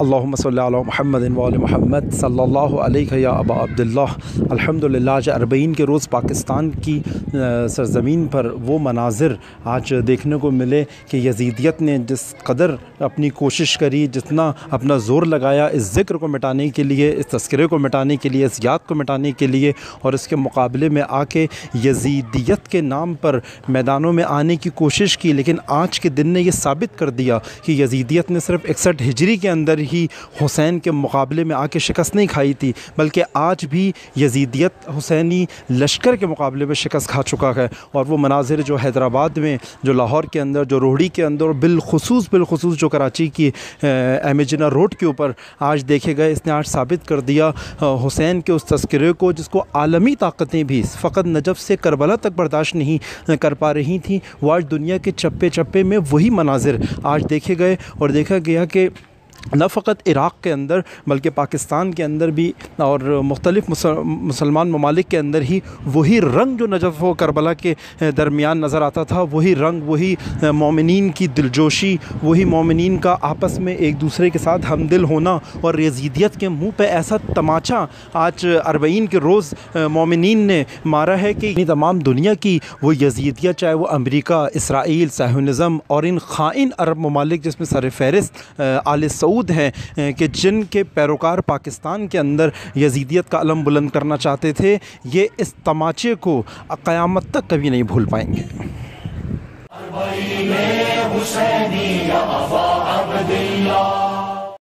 اللہم صلی علی محمد و آل محمد صلی اللہ علیہ یا ابا عبداللہ۔ الحمدللہ آج 40 کے روز پاکستان کی سرزمین پر وہ مناظر آج دیکھنے کو ملے کہ یزیدیت نے جس قدر اپنی کوشش کری، جتنا اپنا زور لگایا اس ذکر کو مٹانے کے لیے، اس تذکرے کو مٹانے کے لیے، اس یاد کو مٹانے کے لیے، اور اس کے مقابلے میں آ کے یزیدیت کے نام پر میدانوں میں آنے کی کوشش کی، لیکن آج کے دن نے یہ ثابت کر دیا کہ یزیدیت نے صرف 61 ہجری کے اندر ہی حسین کے مقابلے میں آ کے شکست نہیں کھائی تھی، بلکہ آج بھی یزیدیت حسینی لشکر کے مقابلے میں شکست کھا چکا ہے۔ اور وہ مناظر جو حیدرآباد میں، جو لاہور کے اندر، جو روہڑی کے اندر، اور بالخصوص جو کراچی کی ایم جناح روڈ کے اوپر آج دیکھے گئے، اس نے آج ثابت کر دیا حسین کے اس تذکرے کو، جس کو عالمی طاقتیں بھی فقط نجف سے کربلا تک برداشت نہیں کر پا رہی تھیں، وہ آج دنیا کے چپے چپے میں وہی مناظر آج دیکھے گئے، اور دیکھا گیا کہ نہ فقط عراق کے اندر بلکہ پاکستان کے اندر بھی اور مختلف مسلمان ممالک کے اندر ہی وہی رنگ جو نجف و کربلا کے درمیان نظر آتا تھا، وہی رنگ، وہی مومنین کی دلجوشی، وہی مومنین کا آپس میں ایک دوسرے کے ساتھ ہمدل ہونا، اور یزیدیت کے منہ پہ ایسا تماچا آج 40 کے روز مومنین نے مارا ہے کہ تمام دنیا کی وہ یزیدیت، چاہے وہ امریکہ، اسرائیل، صہیونزم اور ان خائن عرب ممالک جس میں سر فہرست آل سعود ہیں کہ جن کے پیروکار پاکستان کے اندر یزیدیت کا علم بلند کرنا چاہتے تھے، یہ اس تماچے کو قیامت تک کبھی نہیں بھول پائیں گے۔ حسینی یا ابا عبداللہ